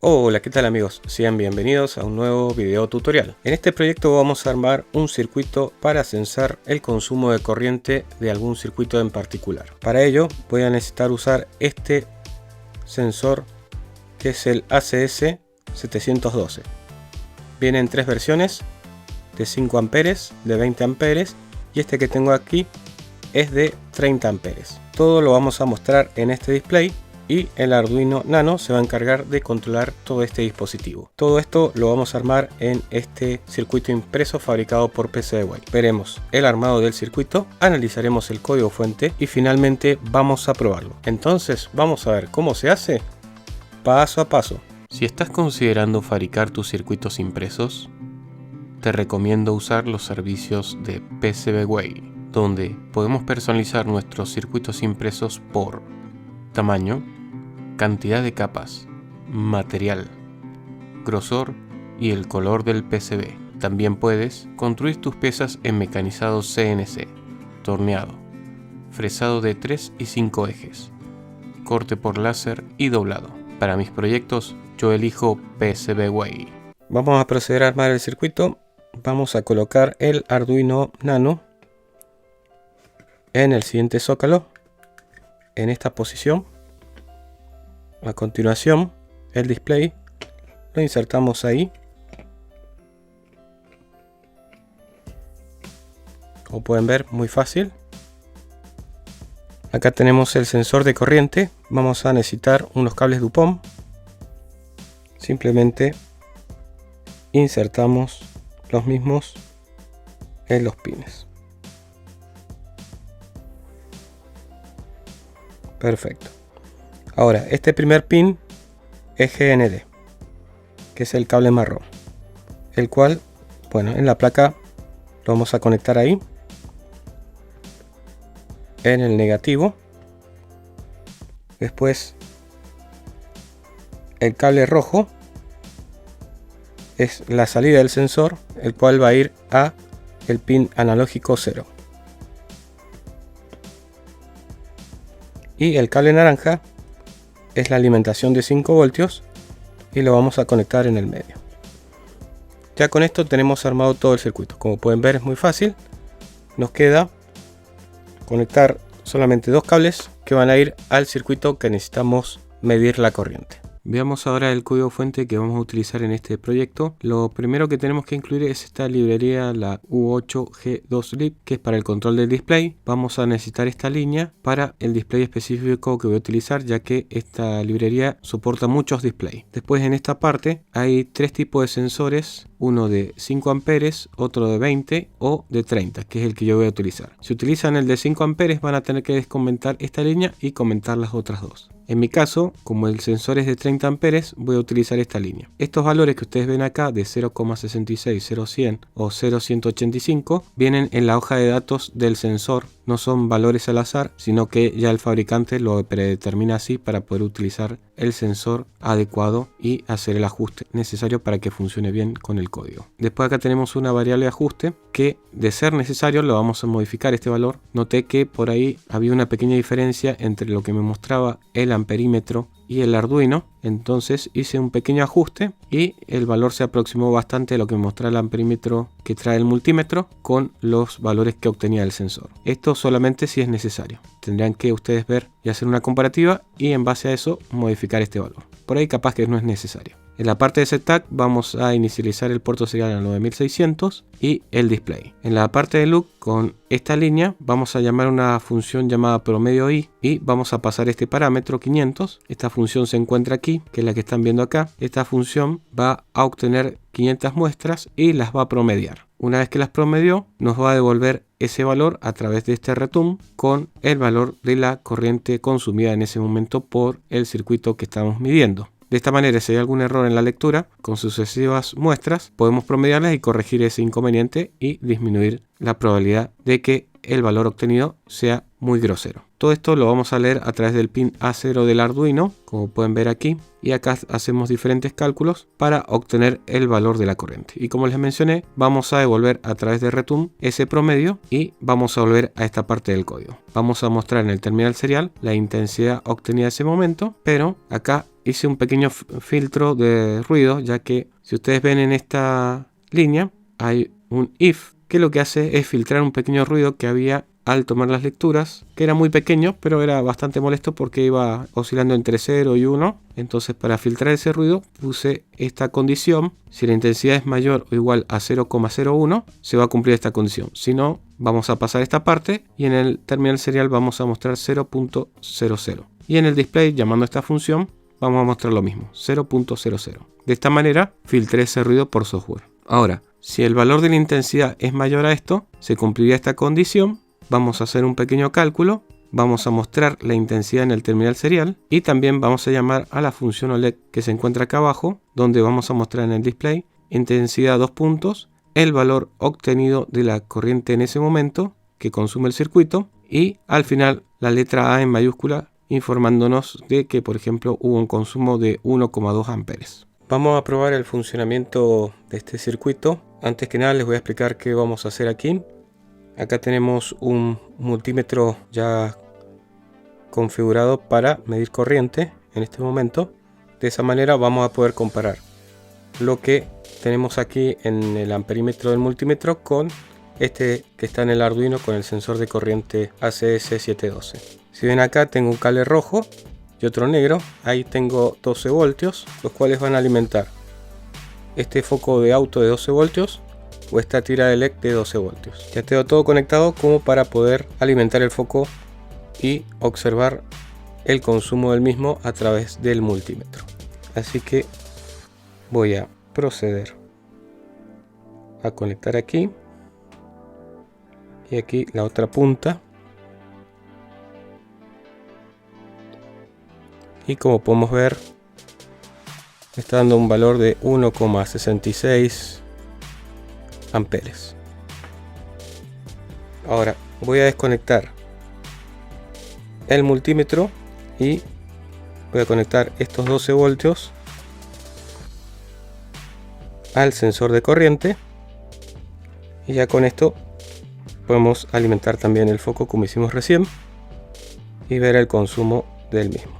Hola, ¿qué tal amigos? Sean bienvenidos a un nuevo video tutorial. En este proyecto vamos a armar un circuito para censar el consumo de corriente de algún circuito en particular. Para ello voy a necesitar usar este sensor que es el ACS 712. Viene en tres versiones, de 5 amperes, de 20 amperes y este que tengo aquí es de 30 amperes. Todo lo vamos a mostrar en este display. Y el Arduino Nano se va a encargar de controlar todo este dispositivo. Todo esto lo vamos a armar en este circuito impreso fabricado por PCBWay. Veremos el armado del circuito, analizaremos el código fuente y finalmente vamos a probarlo. Entonces vamos a ver cómo se hace paso a paso. Si estás considerando fabricar tus circuitos impresos, te recomiendo usar los servicios de PCBWay, donde podemos personalizar nuestros circuitos impresos por tamaño, cantidad de capas, material, grosor y el color del PCB. También puedes construir tus piezas en mecanizado CNC, torneado, fresado de 3 y 5 ejes, corte por láser y doblado. Para mis proyectos yo elijo PCBWay. Vamos a proceder a armar el circuito. Vamos a colocar el Arduino Nano en el siguiente zócalo, en esta posición. A continuación el display lo insertamos ahí, como pueden ver, muy fácil. Acá tenemos el sensor de corriente. Vamos a necesitar unos cables DuPont. Simplemente insertamos los mismos en los pines. Perfecto. Ahora, este primer pin es GND, que es el cable marrón, el cual, bueno, en la placa lo vamos a conectar ahí, en el negativo. Después, el cable rojo es la salida del sensor, el cual va a ir a el pin analógico 0. Y el cable naranja es la alimentación de 5 voltios y lo vamos a conectar en el medio. Ya con esto tenemos armado todo el circuito. Como pueden ver, es muy fácil. Nos queda conectar solamente dos cables que van a ir al circuito que necesitamos medir la corriente. Veamos ahora el código fuente que vamos a utilizar en este proyecto. Lo primero que tenemos que incluir es esta librería, la U8G2lib, que es para el control del display. Vamos a necesitar esta línea para el display específico que voy a utilizar, ya que esta librería soporta muchos displays. Después, en esta parte hay tres tipos de sensores, uno de 5 amperes, otro de 20 o de 30, que es el que yo voy a utilizar. Si utilizan el de 5 amperes van a tener que descomentar esta línea y comentar las otras dos. En mi caso, como el sensor es de 30 amperes, voy a utilizar esta línea. Estos valores que ustedes ven acá de 0,66, 0,100 o 0,185 vienen en la hoja de datos del sensor. No son valores al azar, sino que ya el fabricante lo predetermina así para poder utilizar el sensor adecuado y hacer el ajuste necesario para que funcione bien con el código. Después acá tenemos una variable de ajuste que, de ser necesario, lo vamos a modificar este valor. Noté que por ahí había una pequeña diferencia entre lo que me mostraba el amperímetro y el Arduino, entonces hice un pequeño ajuste y el valor se aproximó bastante a lo que me mostraba el amperímetro que trae el multímetro con los valores que obtenía el sensor. Esto solamente si es necesario. Tendrán que ustedes ver y hacer una comparativa y en base a eso modificar este valor. Por ahí capaz que no es necesario. En la parte de setup vamos a inicializar el puerto serial al 9600 y el display. En la parte de loop, con esta línea vamos a llamar una función llamada promedio i y vamos a pasar este parámetro 500. Esta función se encuentra aquí, que es la que están viendo acá. Esta función va a obtener 500 muestras y las va a promediar. Una vez que las promedió, nos va a devolver ese valor a través de este return con el valor de la corriente consumida en ese momento por el circuito que estamos midiendo. De esta manera, si hay algún error en la lectura, con sucesivas muestras podemos promediarlas y corregir ese inconveniente y disminuir la probabilidad de que el valor obtenido sea muy grosero. Todo esto lo vamos a leer a través del pin A0 del Arduino, como pueden ver aquí, y acá hacemos diferentes cálculos para obtener el valor de la corriente. Y como les mencioné, vamos a devolver a través de return ese promedio y vamos a volver a esta parte del código. Vamos a mostrar en el terminal serial la intensidad obtenida en ese momento, pero acá hice un pequeño filtro de ruido, ya que si ustedes ven en esta línea hay un if que lo que hace es filtrar un pequeño ruido que había al tomar las lecturas, que era muy pequeño, pero era bastante molesto porque iba oscilando entre 0 y 1. Entonces, para filtrar ese ruido puse esta condición: si la intensidad es mayor o igual a 0,01 se va a cumplir esta condición, si no vamos a pasar esta parte y en el terminal serial vamos a mostrar 0.00, y en el display, llamando a esta función, vamos a mostrar lo mismo, 0.00. De esta manera filtré ese ruido por software. Ahora, si el valor de la intensidad es mayor a esto, se cumpliría esta condición. Vamos a hacer un pequeño cálculo, vamos a mostrar la intensidad en el terminal serial y también vamos a llamar a la función OLED que se encuentra acá abajo, donde vamos a mostrar en el display intensidad 2 puntos, el valor obtenido de la corriente en ese momento que consume el circuito y al final la letra A en mayúscula informándonos de que, por ejemplo, hubo un consumo de 1,2 amperes. Vamos a probar el funcionamiento de este circuito. Antes que nada les voy a explicar qué vamos a hacer aquí. Acá tenemos un multímetro ya configurado para medir corriente en este momento. De esa manera vamos a poder comparar lo que tenemos aquí en el amperímetro del multímetro con este que está en el Arduino con el sensor de corriente ACS712. Si ven acá tengo un cable rojo y otro negro. Ahí tengo 12 voltios, los cuales van a alimentar este foco de auto de 12 voltios o esta tira de LED de 12 voltios. Ya tengo todo conectado como para poder alimentar el foco y observar el consumo del mismo a través del multímetro. Así que voy a proceder a conectar aquí y aquí la otra punta. Y como podemos ver, está dando un valor de 1,66 amperes. Ahora voy a desconectar el multímetro y voy a conectar estos 12 voltios al sensor de corriente, y ya con esto podemos alimentar también el foco como hicimos recién y ver el consumo del mismo.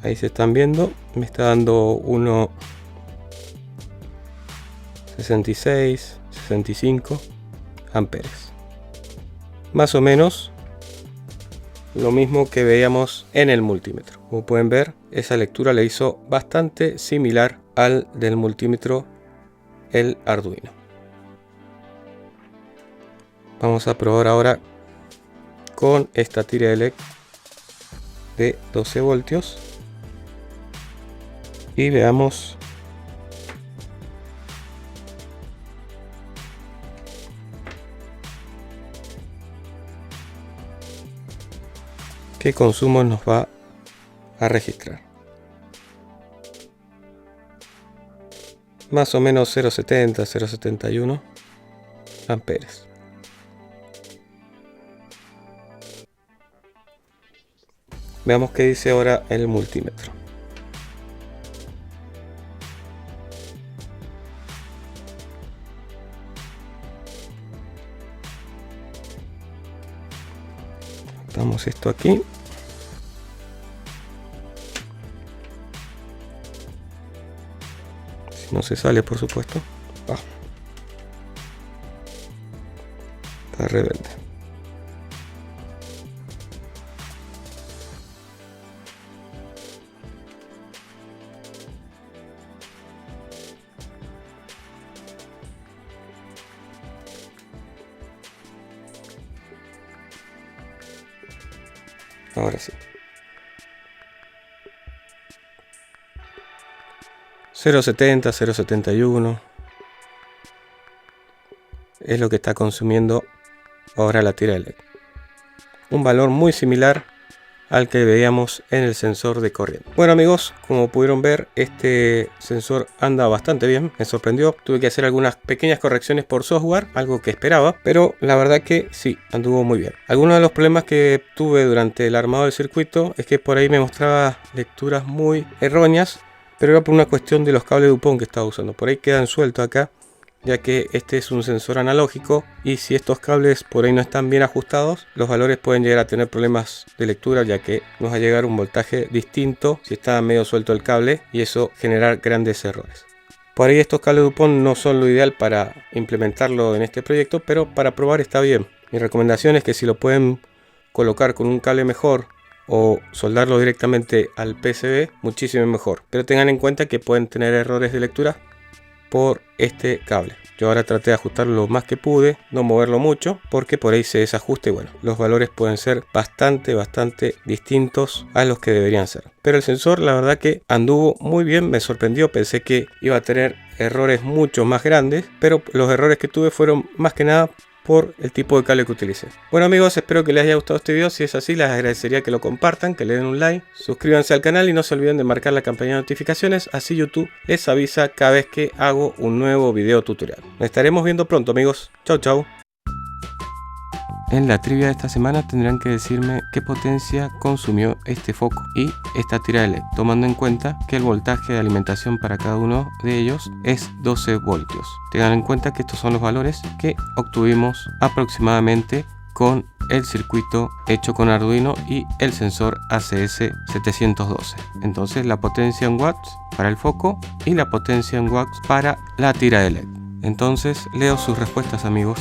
Ahí se están viendo, me está dando 1,66, 65 amperes. Más o menos lo mismo que veíamos en el multímetro. Como pueden ver, esa lectura le hizo bastante similar al del multímetro el Arduino. Vamos a probar ahora con esta tira de LED de 12 voltios. Y veamos qué consumo nos va a registrar. Más o menos 0,70, 0,71 amperes. Veamos qué dice ahora el multímetro. Damos esto aquí. Si no se sale, por supuesto. Está rebelde. Ahora sí. 0,70, 0,71 es lo que está consumiendo ahora la tira de LED. Un valor muy similar al que veíamos en el sensor de corriente. Bueno amigos, como pudieron ver, este sensor anda bastante bien, me sorprendió. Tuve que hacer algunas pequeñas correcciones por software, algo que esperaba, pero la verdad que sí, anduvo muy bien. Algunos de los problemas que tuve durante el armado del circuito es que por ahí me mostraba lecturas muy erróneas, pero era por una cuestión de los cables DuPont que estaba usando. Por ahí quedan sueltos acá, ya que este es un sensor analógico y si estos cables por ahí no están bien ajustados, los valores pueden llegar a tener problemas de lectura, ya que nos va a llegar un voltaje distinto si está medio suelto el cable y eso generar grandes errores. Por ahí estos cables DuPont no son lo ideal para implementarlo en este proyecto, pero para probar está bien. Mi recomendación es que si lo pueden colocar con un cable mejor o soldarlo directamente al PCB, muchísimo mejor, pero tengan en cuenta que pueden tener errores de lectura por este cable. Yo ahora traté de ajustarlo lo más que pude, no moverlo mucho, porque por ahí se desajusta y bueno, los valores pueden ser bastante distintos a los que deberían ser. Pero el sensor la verdad que anduvo muy bien, me sorprendió, pensé que iba a tener errores mucho más grandes, pero los errores que tuve fueron más que nada por el tipo de cable que utilicé. Bueno amigos, espero que les haya gustado este video. Si es así, les agradecería que lo compartan, que le den un like, suscríbanse al canal y no se olviden de marcar la campanita de notificaciones, así YouTube les avisa cada vez que hago un nuevo video tutorial. Nos estaremos viendo pronto amigos. Chau chau. En la trivia de esta semana tendrán que decirme qué potencia consumió este foco y esta tira de LED, tomando en cuenta que el voltaje de alimentación para cada uno de ellos es 12 voltios. Tengan en cuenta que estos son los valores que obtuvimos aproximadamente con el circuito hecho con Arduino y el sensor ACS712. Entonces la potencia en watts para el foco y la potencia en watts para la tira de LED. Entonces leo sus respuestas amigos.